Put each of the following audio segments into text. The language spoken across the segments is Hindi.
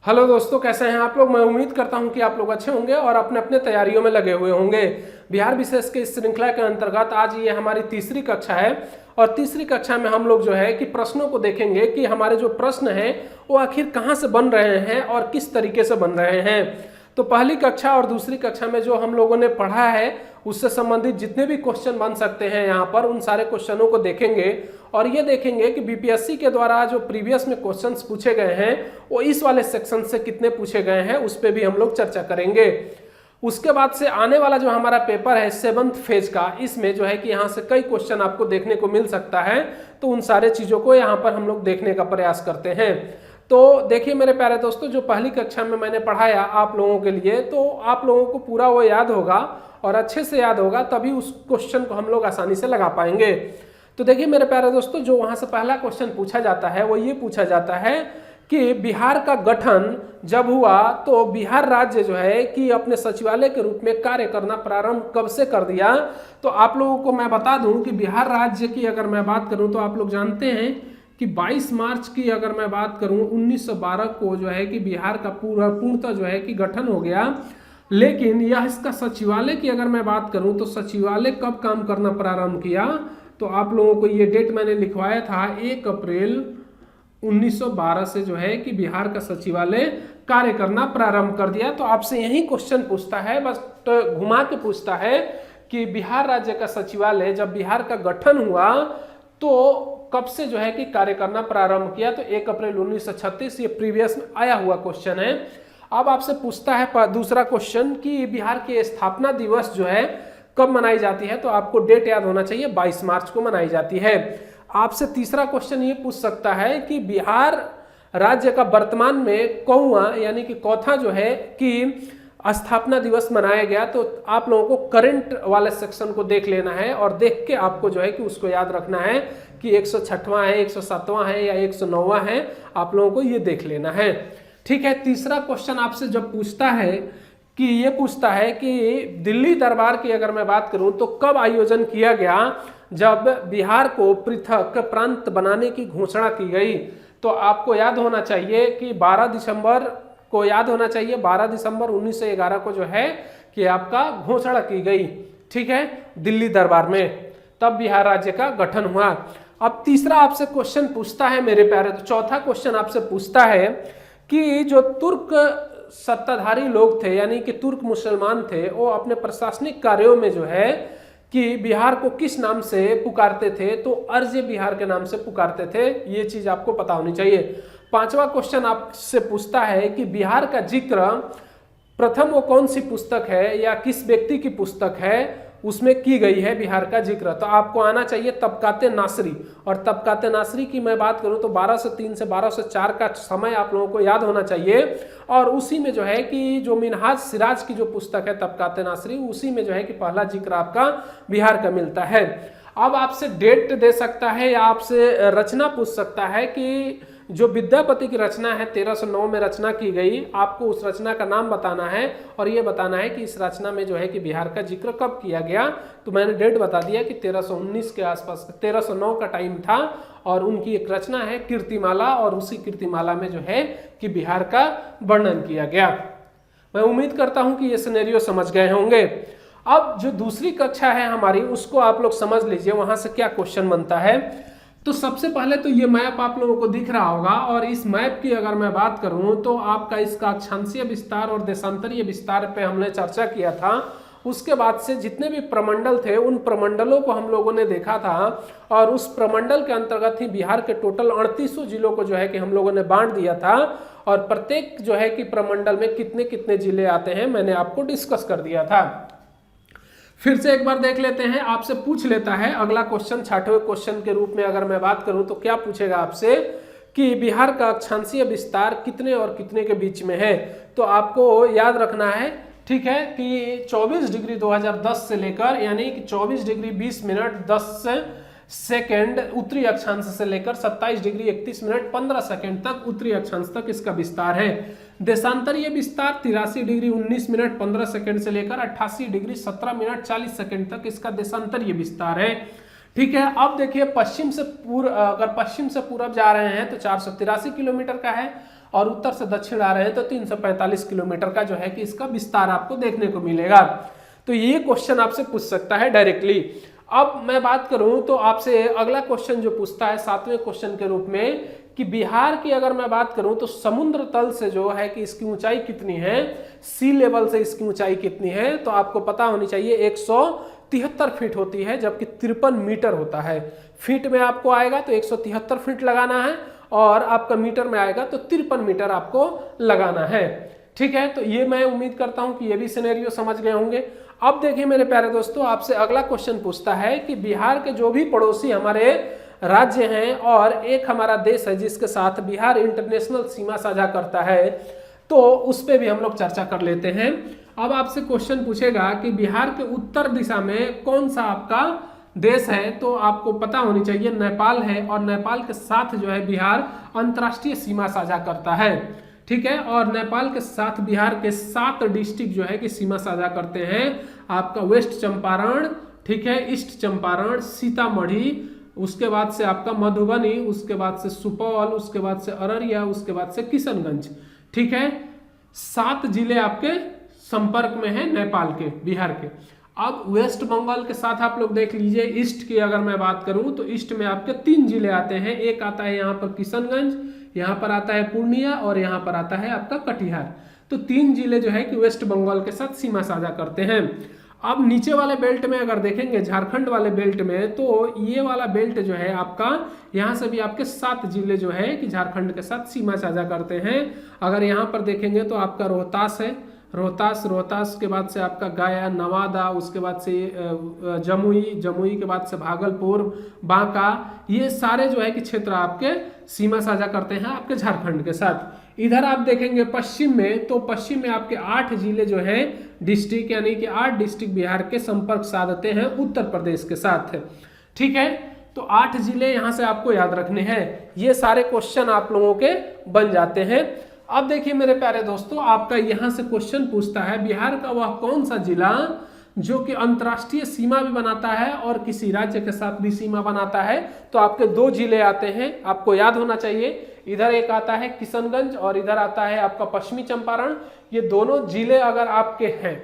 हेलो दोस्तों, कैसे हैं आप लोग। मैं उम्मीद करता हूं कि आप लोग अच्छे होंगे और अपने अपने तैयारियों में लगे हुए होंगे। बिहार विशेष के इस श्रृंखला के अंतर्गत आज ये हमारी तीसरी कक्षा है और तीसरी कक्षा में हम लोग जो है कि प्रश्नों को देखेंगे कि हमारे जो प्रश्न हैं वो आखिर कहाँ से बन रहे हैं और किस तरीके से बन रहे हैं। तो पहली कक्षा और दूसरी कक्षा में जो हम लोगों ने पढ़ा है उससे संबंधित जितने भी क्वेश्चन बन सकते हैं यहाँ पर उन सारे क्वेश्चनों को देखेंगे और ये देखेंगे कि बीपीएससी के द्वारा जो प्रीवियस में क्वेश्चंस पूछे गए हैं वो इस वाले सेक्शन से कितने पूछे गए हैं उस पर भी हम लोग चर्चा करेंगे। उसके बाद से आने वाला जो हमारा पेपर है 7th फेज का, इसमें जो है कि यहाँ से कई क्वेश्चन आपको देखने को मिल सकता है, तो उन सारे चीज़ों को यहाँ पर हम लोग देखने का प्रयास करते हैं। तो देखिए मेरे प्यारे दोस्तों, जो पहली कक्षा में मैंने पढ़ाया आप लोगों के लिए, तो आप लोगों को पूरा वो याद होगा और अच्छे से याद होगा, तभी उस क्वेश्चन को हम लोग आसानी से लगा पाएंगे। तो देखिए मेरे प्यारे दोस्तों, जो वहाँ से पहला क्वेश्चन पूछा जाता है वो ये पूछा जाता है कि बिहार का गठन जब हुआ तो बिहार राज्य जो है कि अपने सचिवालय के रूप में कार्य करना प्रारंभ कब से कर दिया। तो आप लोगों को मैं बता दूं कि बिहार राज्य की अगर मैं बात करूं तो आप लोग जानते हैं कि 22 मार्च की अगर मैं बात करूं 1912 को जो है कि बिहार का पूर्णतः जो है कि गठन हो गया। लेकिन यह इसका सचिवालय की अगर मैं बात करूं तो सचिवालय कब काम करना प्रारंभ किया, तो आप लोगों को ये डेट मैंने लिखवाया था 1 अप्रैल 1912 से जो है कि बिहार का सचिवालय कार्य करना प्रारंभ कर दिया। तो आपसे यही क्वेश्चन पूछता है, बस घुमा के पूछता है कि बिहार राज्य का सचिवालय जब बिहार का गठन हुआ तो कब से जो है कि कार्य करना प्रारंभ किया। तो 1 अप्रैल 1936, ये प्रीवियस में आया हुआ क्वेश्चन है। अब आपसे पूछता है दूसरा क्वेश्चन कि बिहार की स्थापना दिवस जो है कब मनाई जाती है, तो आपको डेट याद होना चाहिए, 22 मार्च को मनाई जाती है। आपसे तीसरा क्वेश्चन ये पूछ सकता है कि बिहार राज्य का वर्तमान में कौवा यानी कि कौथा जो है कि स्थापना दिवस मनाया गया। तो आप लोगों को करंट वाले सेक्शन को देख लेना है और देख के आपको जो है कि उसको याद रखना है कि 106वां है, 107वां है या 109वां है, आप लोगों को ये देख लेना है। ठीक है। तीसरा क्वेश्चन आपसे जब पूछता है कि ये पूछता है कि दिल्ली दरबार की अगर मैं बात करूं तो कब आयोजन किया गया जब बिहार को पृथक प्रांत बनाने की घोषणा की गई। तो आपको याद होना चाहिए कि 12 दिसंबर को याद होना चाहिए 12 दिसंबर 1911 को जो है कि आपका घोषणा की गई, ठीक है, दिल्ली दरबार में, तब बिहार राज्य का गठन हुआ। अब तीसरा आपसे क्वेश्चन पूछता है मेरे प्यारे, तो चौथा क्वेश्चन आपसे पूछता है कि जो तुर्क सत्ताधारी लोग थे यानी कि तुर्क मुसलमान थे, वो अपने प्रशासनिक कार्यों में जो है कि बिहार को किस नाम से पुकारते थे, तो अर्ज बिहार के नाम से पुकारते थे। ये चीज आपको पता होनी चाहिए। पांचवा क्वेश्चन आपसे पूछता है कि बिहार का जिक्र प्रथम वो कौन सी पुस्तक है या किस व्यक्ति की पुस्तक है उसमें की गई है बिहार का जिक्र। तो आपको आना चाहिए तबकाते नासरी, और तबकाते नासरी की मैं बात करूं तो 1203 से 1204 का समय आप लोगों को याद होना चाहिए। और उसी में जो है कि जो मिनहाज सिराज की जो पुस्तक है तबकाते नासरी, उसी में जो है कि पहला जिक्र आपका बिहार का मिलता है। अब आपसे डेट दे सकता है या आपसे रचना पूछ सकता है कि जो विद्यापति की रचना है 1309 में रचना की गई, आपको उस रचना का नाम बताना है और ये बताना है कि इस रचना में जो है कि बिहार का जिक्र कब किया गया। तो मैंने डेट बता दिया कि 1319 के आसपास, 1309 का टाइम था और उनकी एक रचना है कीर्तिमाला, और उसी कीर्तिमाला में जो है कि बिहार का वर्णन किया गया। मैं उम्मीद करता हूं कि ये सिनेरियो समझ गए होंगे। अब जो दूसरी कक्षा है हमारी उसको आप लोग समझ लीजिए, वहां से क्या क्वेश्चन बनता है। तो सबसे पहले तो ये मैप आप लोगों को दिख रहा होगा, और इस मैप की अगर मैं बात करूं तो आपका इसका अक्षांशीय विस्तार और देशांतरीय विस्तार पे हमने चर्चा किया था। उसके बाद से जितने भी प्रमंडल थे उन प्रमंडलों को हम लोगों ने देखा था, और उस प्रमंडल के अंतर्गत ही बिहार के टोटल 38 जिलों को जो है कि हम लोगों ने बांट दिया था, और प्रत्येक जो है कि प्रमंडल में कितने कितने जिले आते हैं मैंने आपको डिस्कस कर दिया था। फिर से एक बार देख लेते हैं। आपसे पूछ लेता है अगला क्वेश्चन, 6वें क्वेश्चन के रूप में अगर मैं बात करूं तो क्या पूछेगा आपसे कि बिहार का अक्षांशीय विस्तार कितने और कितने के बीच में है। तो आपको याद रखना है, ठीक है, कि 24 डिग्री 2010 से लेकर यानी कि 24 डिग्री 20 मिनट 10 सेकेंड उत्तरी अक्षांश से लेकर 27 डिग्री 31 मिनट 15 सेकेंड तक उत्तरी अक्षांश तक इसका विस्तार है। देशांतरीय विस्तार 83 डिग्री 19 मिनट 15 सेकेंड से लेकर 88 डिग्री 17 मिनट 40 सेकेंड तक इसका देशांतरीय विस्तार है। ठीक है। अब देखिए पश्चिम से पूर्व, अगर पश्चिम से पूरब जा रहे हैं तो 483 किलोमीटर का है, और उत्तर से दक्षिण आ रहे हैं तो 345 किलोमीटर का जो है कि इसका विस्तार आपको देखने को मिलेगा। तो ये क्वेश्चन आपसे पूछ सकता है डायरेक्टली। अब मैं बात करूं तो आपसे अगला क्वेश्चन जो पूछता है 7वें क्वेश्चन के रूप में कि बिहार की अगर मैं बात करूं तो समुद्र तल से जो है कि इसकी ऊंचाई कितनी है, सी लेवल से इसकी ऊंचाई कितनी है, तो आपको पता होनी चाहिए 173 फीट होती है, जबकि 53 मीटर होता है। फीट में आपको आएगा तो 173 फीट लगाना है और आपका मीटर में आएगा तो 53 मीटर आपको लगाना है। ठीक है, तो ये मैं उम्मीद करता हूं कि ये भी सिनेरियो समझ गए होंगे। अब देखिए मेरे प्यारे दोस्तों, आपसे अगला क्वेश्चन पूछता है कि बिहार के जो भी पड़ोसी हमारे राज्य हैं और एक हमारा देश है जिसके साथ बिहार इंटरनेशनल सीमा साझा करता है, तो उस पर भी हम लोग चर्चा कर लेते हैं। अब आपसे क्वेश्चन पूछेगा कि बिहार के उत्तर दिशा में कौन सा आपका देश है, तो आपको पता होनी चाहिए नेपाल है, और नेपाल के साथ जो है बिहार अंतर्राष्ट्रीय सीमा साझा करता है। ठीक है, और नेपाल के साथ बिहार के 7 डिस्ट्रिक्ट जो है कि सीमा साझा करते हैं। आपका वेस्ट चंपारण, ठीक है, ईस्ट चंपारण, सीतामढ़ी, उसके बाद से आपका मधुबनी, उसके बाद से सुपौल, उसके बाद से अररिया, उसके बाद से किशनगंज। ठीक है, 7 जिले आपके संपर्क में हैं नेपाल के, बिहार के। अब वेस्ट बंगाल के साथ आप लोग देख लीजिए, ईस्ट की अगर मैं बात करूं तो ईस्ट में आपके 3 जिले आते हैं। एक आता है यहाँ पर किशनगंज, यहाँ पर आता है पूर्णिया और यहाँ पर आता है आपका कटिहार। तो 3 जिले जो है कि वेस्ट बंगाल के साथ सीमा साझा करते हैं। अब नीचे वाले बेल्ट में अगर देखेंगे, झारखंड वाले बेल्ट में, तो ये वाला बेल्ट जो है आपका, यहाँ से भी आपके 7 जिले जो है कि झारखंड के साथ सीमा साझा करते हैं। अगर यहाँ पर देखेंगे तो आपका रोहतास है, रोहतास के बाद से आपका गया, नवादा, उसके बाद से जमुई के बाद से भागलपुर, बांका, ये सारे जो है कि क्षेत्र आपके सीमा साझा करते हैं आपके झारखंड के साथ। इधर आप देखेंगे पश्चिम में, तो पश्चिम में आपके 8 जिले जो हैं डिस्ट्रिक्ट, यानी कि 8 डिस्ट्रिक्ट बिहार के संपर्क साधते हैं उत्तर प्रदेश के साथ। ठीक है, तो 8 जिले यहाँ से आपको याद रखने हैं। ये सारे क्वेश्चन आप लोगों के बन जाते हैं। अब देखिए मेरे प्यारे दोस्तों, आपका यहाँ से क्वेश्चन पूछता है बिहार का वह कौन सा जिला जो कि अंतर्राष्ट्रीय सीमा भी बनाता है और किसी राज्य के साथ भी सीमा बनाता है। तो आपके 2 जिले आते हैं, आपको याद होना चाहिए। इधर एक आता है किशनगंज और इधर आता है आपका पश्चिमी चंपारण। ये दोनों जिले अगर आपके हैं,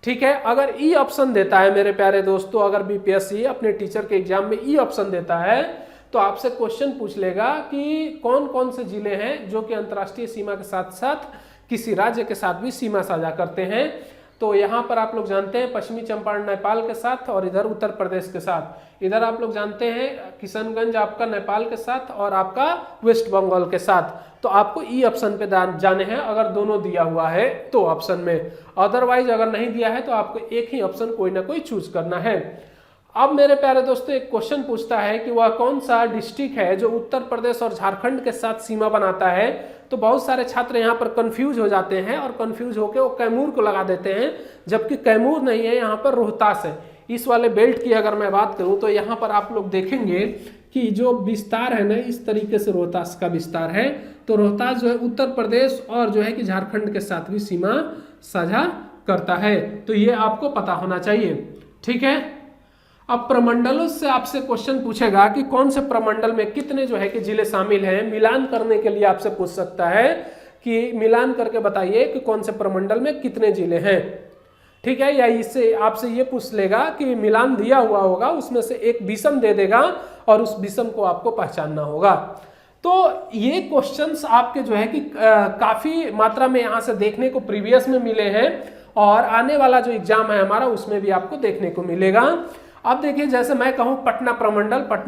ठीक है, अगर ई ऑप्शन देता है मेरे प्यारे दोस्तों, अगर बीपीएससी अपने टीचर के एग्जाम में ई ऑप्शन देता है तो आपसे क्वेश्चन पूछ लेगा कि कौन कौन से जिले हैं जो कि अंतर्राष्ट्रीय सीमा के साथ साथ किसी राज्य के साथ भी सीमा साझा करते हैं। तो यहाँ पर आप लोग जानते हैं पश्चिमी चंपारण नेपाल के साथ और इधर उत्तर प्रदेश के साथ। इधर आप लोग जानते हैं किशनगंज आपका नेपाल के साथ और आपका वेस्ट बंगाल के साथ। तो आपको ई ऑप्शन पे जाने हैं अगर दोनों दिया हुआ है तो ऑप्शन में, अदरवाइज अगर नहीं दिया है तो आपको एक ही ऑप्शन कोई ना कोई चूज करना है। अब मेरे प्यारे दोस्तों एक क्वेश्चन पूछता है कि वह कौन सा डिस्ट्रिक्ट है जो उत्तर प्रदेश और झारखंड के साथ सीमा बनाता है। तो बहुत सारे छात्र यहाँ पर कंफ्यूज हो जाते हैं और कंफ्यूज होकर वो कैमूर को लगा देते हैं, जबकि कैमूर नहीं है, यहाँ पर रोहतास है। इस वाले बेल्ट की अगर मैं बात करूँ तो यहाँ पर आप लोग देखेंगे कि जो विस्तार है ना, इस तरीके से रोहतास का विस्तार है। तो रोहतास जो है उत्तर प्रदेश और जो है कि झारखंड के साथ भी सीमा साझा करता है। तो ये आपको पता होना चाहिए। ठीक है, अब प्रमंडलों से आपसे क्वेश्चन पूछेगा कि कौन से प्रमंडल में कितने जो है कि जिले शामिल हैं। मिलान करने के लिए आपसे पूछ सकता है कि मिलान करके बताइए कि कौन से प्रमंडल में कितने जिले हैं। ठीक है, या इससे आपसे ये पूछ लेगा कि मिलान दिया हुआ होगा, उसमें से एक विषम दे देगा और उस विषम को आपको पहचानना होगा। तो ये क्वेश्चंस आपके जो है कि काफी मात्रा में यहाँ से देखने को प्रीवियस में मिले हैं और आने वाला जो एग्जाम है हमारा उसमें भी आपको देखने को मिलेगा। अब देखिए, जैसे मैं कहूँ पटना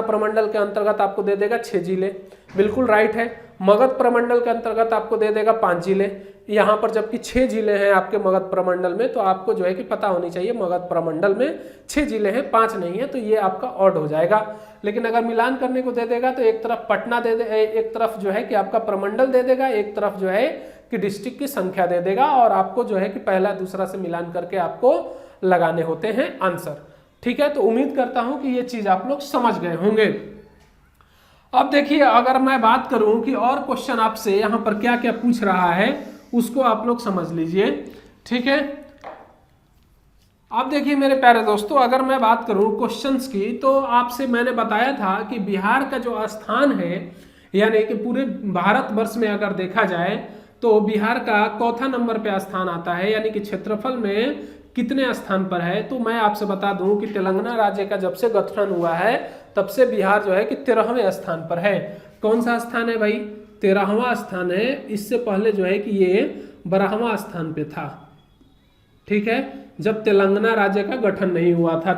प्रमंडल के अंतर्गत आपको दे देगा 6 जिले, बिल्कुल राइट है। मगध प्रमंडल के अंतर्गत आपको दे देगा 5 जिले। यहाँ पर जबकि 6 जिले हैं आपके मगध प्रमंडल में, तो आपको जो है कि पता होनी चाहिए मगध प्रमंडल में 6 जिले हैं, 5 नहीं है, तो ये आपका ऑड हो जाएगा। लेकिन अगर मिलान करने को दे देगा तो एक तरफ पटना दे दे, एक तरफ जो है कि आपका प्रमंडल दे देगा, एक तरफ जो है कि डिस्ट्रिक्ट की संख्या दे देगा, और आपको जो है कि पहला दूसरा से मिलान करके आपको लगाने होते हैं आंसर। ठीक है, तो उम्मीद करता हूं कि ये चीज आप लोग समझ गए होंगे। अब देखिए, अगर मैं बात करूं कि और क्वेश्चन आपसे यहां पर क्या क्या पूछ रहा है उसको आप लोग समझ लीजिए। ठीक है, अब देखिए मेरे प्यारे दोस्तों, अगर मैं बात करूं क्वेश्चंस की, तो आपसे मैंने बताया था कि बिहार का जो स्थान है यानी कि पूरे भारतवर्ष में अगर देखा जाए तो बिहार का चौथा नंबर पे स्थान आता है, यानी कि क्षेत्रफल में कितने स्थान पर है। तो मैं आपसे बता दूं कि तेलंगाना राज्य का जब से गठन हुआ है तब से बिहार जो है कि 13वें स्थान पर है। कौन सा स्थान है भाई? 13वां स्थान है। इससे पहले जो है कि ये 12वां स्थान पे था, ठीक है, जब तेलंगाना राज्य का गठन नहीं हुआ था।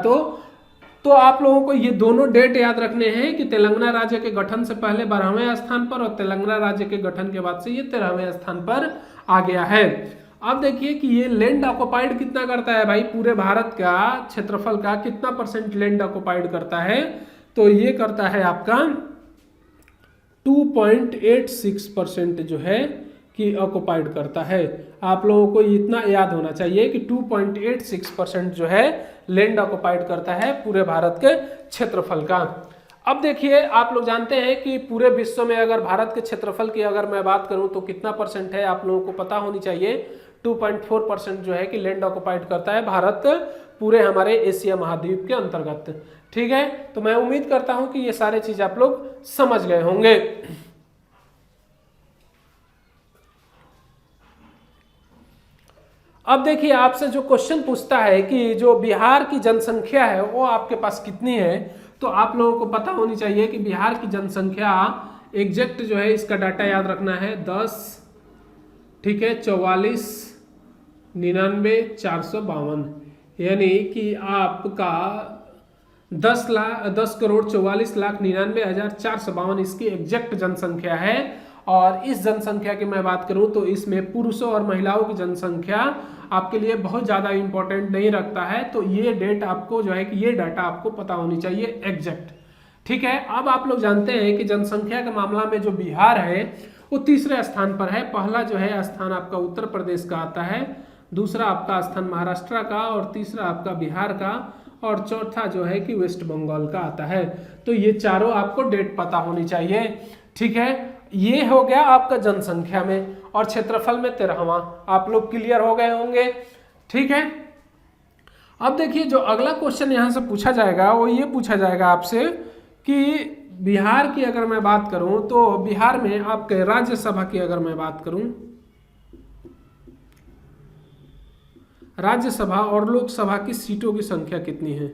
तो आप लोगों को ये दोनों डेट याद रखने हैं कि तेलंगाना राज्य के गठन से पहले 12वें स्थान पर और तेलंगाना राज्य के गठन के बाद से ये 13वें स्थान पर आ गया है। अब देखिए कि ये लैंड ऑक्युपाइड कितना करता है भाई, पूरे भारत का क्षेत्रफल का कितना % लैंड ऑक्युपाइड करता है? तो ये करता है आपका 2.86% जो है कि ऑक्युपाइड करता है। आप लोगों को इतना याद होना चाहिए कि 2.86% जो है लैंड ऑक्युपाइड करता है पूरे भारत के क्षेत्रफल का। अब देखिए आप लोग जानते हैं कि पूरे विश्व में अगर भारत के क्षेत्रफल की अगर मैं बात करूं तो कितना % है, आप लोगों को पता होनी चाहिए। 2.4% जो है कि लैंड ऑक्युपाइड करता है भारत पूरे हमारे एशिया महाद्वीप के अंतर्गत, ठीक है। तो मैं उम्मीद करता हूं कि ये सारे चीज आप लोग समझ गए होंगे। अब देखिए आपसे जो क्वेश्चन पूछता है कि जो बिहार की जनसंख्या है वो आपके पास कितनी है, तो आप लोगों को पता होनी चाहिए कि बिहार की जनसंख्या एग्जैक्ट जो है इसका डाटा याद रखना है 10, ठीक है, 44 99 452, यानी कि आपका 10,44,99,452 इसकी एग्जैक्ट जनसंख्या है। और इस जनसंख्या की मैं बात करूं तो इसमें पुरुषों और महिलाओं की जनसंख्या आपके लिए बहुत ज़्यादा इंपॉर्टेंट नहीं रखता है। तो ये डेट आपको जो है कि ये डाटा आपको पता होनी चाहिए एग्जैक्ट, ठीक है। अब आप लोग जानते हैं कि जनसंख्या के मामला में जो बिहार है वो तीसरे स्थान पर है। पहला जो है स्थान आपका उत्तर प्रदेश का आता है, दूसरा आपका स्थान महाराष्ट्र का, और तीसरा आपका बिहार का, और चौथा जो है कि वेस्ट बंगाल का आता है। तो ये चारों आपको डेट पता होनी चाहिए, ठीक है। ये हो गया आपका जनसंख्या में, और क्षेत्रफल में 13वां। आप लोग क्लियर हो गए होंगे, ठीक है। अब देखिए जो अगला क्वेश्चन यहां से पूछा जाएगा वो ये पूछा जाएगा आपसे कि बिहार की अगर मैं बात करूं तो बिहार में आपके राज्यसभा की अगर मैं बात करूं, राज्यसभा और लोकसभा की सीटों की संख्या कितनी है,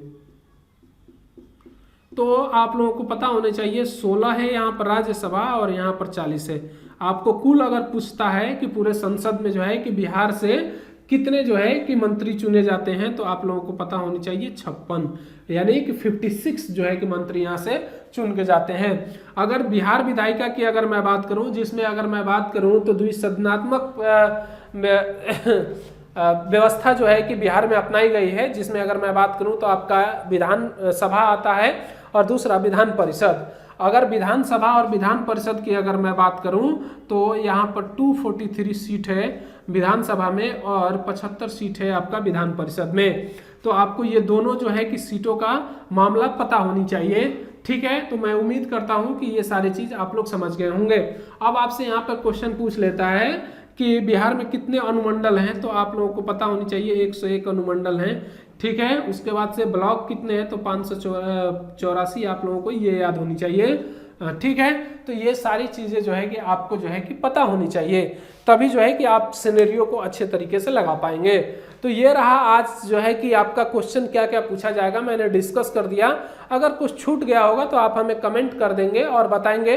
तो आप लोगों को पता होने चाहिए 16 है यहाँ पर राज्यसभा और यहाँ पर 40 है। आपको कुल अगर पूछता है कि पूरे संसद में जो है कि बिहार से कितने जो है कि मंत्री चुने जाते हैं, तो आप लोगों को पता होनी चाहिए 56, यानी कि 56 जो है कि मंत्री यहाँ से चुन के जाते हैं। अगर बिहार विधायिका की अगर मैं बात करूँ, जिसमें अगर मैं बात करूँ तो द्विसदनात्मक व्यवस्था जो है कि बिहार में अपनाई गई है, जिसमें अगर मैं बात करूं तो आपका विधान सभा आता है और दूसरा विधान परिषद। अगर विधानसभा और विधान परिषद की अगर मैं बात करूं तो यहाँ पर 243 सीट है विधानसभा में और 75 सीट है आपका विधान परिषद में। तो आपको ये दोनों जो है कि सीटों का मामला पता होनी चाहिए, ठीक है। तो मैं उम्मीद करता हूं कि ये सारी चीज आप लोग समझ गए होंगे। अब आपसे यहाँ पर क्वेश्चन पूछ लेता है कि बिहार में कितने अनुमंडल हैं, तो आप लोगों को पता होनी चाहिए 101 अनुमंडल हैं, ठीक है। उसके बाद से ब्लॉक कितने हैं, तो 584 आप लोगों को ये याद होनी चाहिए, ठीक है। तो ये सारी चीज़ें जो है कि आपको जो है कि पता होनी चाहिए, तभी जो है कि आप सिनेरियो को अच्छे तरीके से लगा पाएंगे। तो ये रहा आज जो है कि आपका क्वेश्चन क्या क्या पूछा जाएगा मैंने डिस्कस कर दिया। अगर कुछ छूट गया होगा तो आप हमें कमेंट कर देंगे और बताएंगे।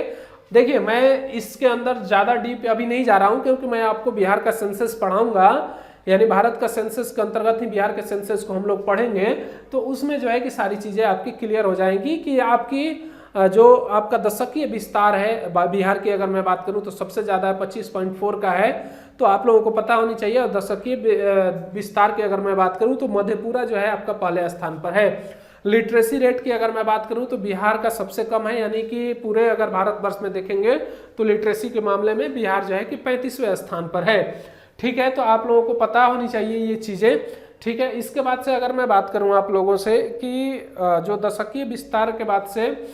देखिए मैं इसके अंदर ज़्यादा डीप अभी नहीं जा रहा हूँ, क्योंकि मैं आपको बिहार का सेंसस पढ़ाऊंगा, यानी भारत का सेंसस के अंतर्गत ही बिहार के सेंसस को हम लोग पढ़ेंगे। तो उसमें जो है कि सारी चीज़ें आपकी क्लियर हो जाएंगी कि आपकी जो आपका दशकीय विस्तार है बिहार की अगर मैं बात करूं तो सबसे ज़्यादा 25.4 का है, तो आप लोगों को पता होनी चाहिए। और दशकीय विस्तार की अगर मैं बात करूं तो मधेपुरा जो है आपका पहले स्थान पर है। लिटरेसी रेट की अगर मैं बात करूं तो बिहार का सबसे कम है, यानी कि पूरे अगर भारतवर्ष में देखेंगे तो लिटरेसी के मामले में बिहार जो है कि 35वें स्थान पर है, ठीक है। तो आप लोगों को पता होनी चाहिए ये चीज़ें, ठीक है। इसके बाद से अगर मैं बात करूं आप लोगों से कि जो दशकीय विस्तार के बाद से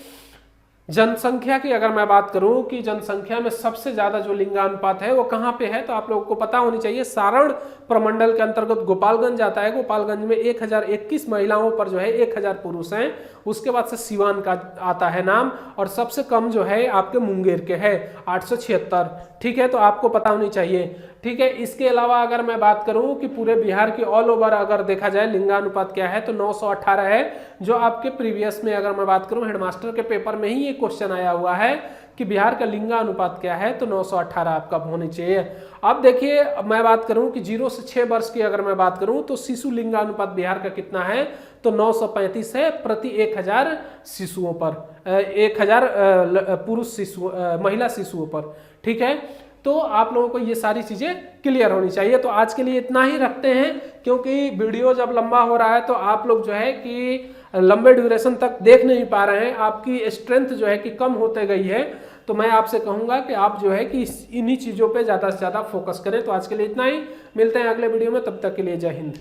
जनसंख्या की अगर मैं बात करूं कि जनसंख्या में सबसे ज्यादा जो लिंगानुपात है वो कहाँ पे है, तो आप लोगों को पता होनी चाहिए सारण प्रमंडल के अंतर्गत गोपालगंज आता है। गोपालगंज में 1021 महिलाओं पर जो है 1000 पुरुष हैं। उसके बाद से सिवान का आता है नाम, और सबसे कम जो है आपके मुंगेर के है 876। ठीक है, तो आपको पता होनी चाहिए। ठीक है, इसके अलावा अगर मैं बात करूं कि पूरे बिहार की ऑल ओवर अगर देखा जाए लिंगानुपात क्या है, तो 918 है, जो आपके प्रीवियस में अगर मैं बात करूं हेडमास्टर के पेपर में ही ये क्वेश्चन आया हुआ है कि बिहार का लिंगानुपात क्या है, तो 918 आपका होनी चाहिए। अब देखिए मैं बात करूं कि 0 से 6 वर्ष की अगर मैं बात करूं तो शिशु लिंगानुपात बिहार का कितना है, तो 935 है प्रति 1000 शिशुओं पर, 1000 पुरुष शिशु महिला शिशुओं पर। ठीक है, तो आप लोगों को ये सारी चीजें क्लियर होनी चाहिए। तो आज के लिए इतना ही रखते हैं, क्योंकि वीडियो जब लंबा हो रहा है तो आप लोग जो है कि लंबे ड्यूरेशन तक देख नहीं पा रहे हैं, आपकी स्ट्रेंथ जो है कि कम होते गई है। तो मैं आपसे कहूंगा कि आप जो है कि इन्हीं चीजों पे ज्यादा से ज्यादा फोकस करें। तो आज के लिए इतना ही, मिलते हैं अगले वीडियो में, तब तक के लिए जय हिंद।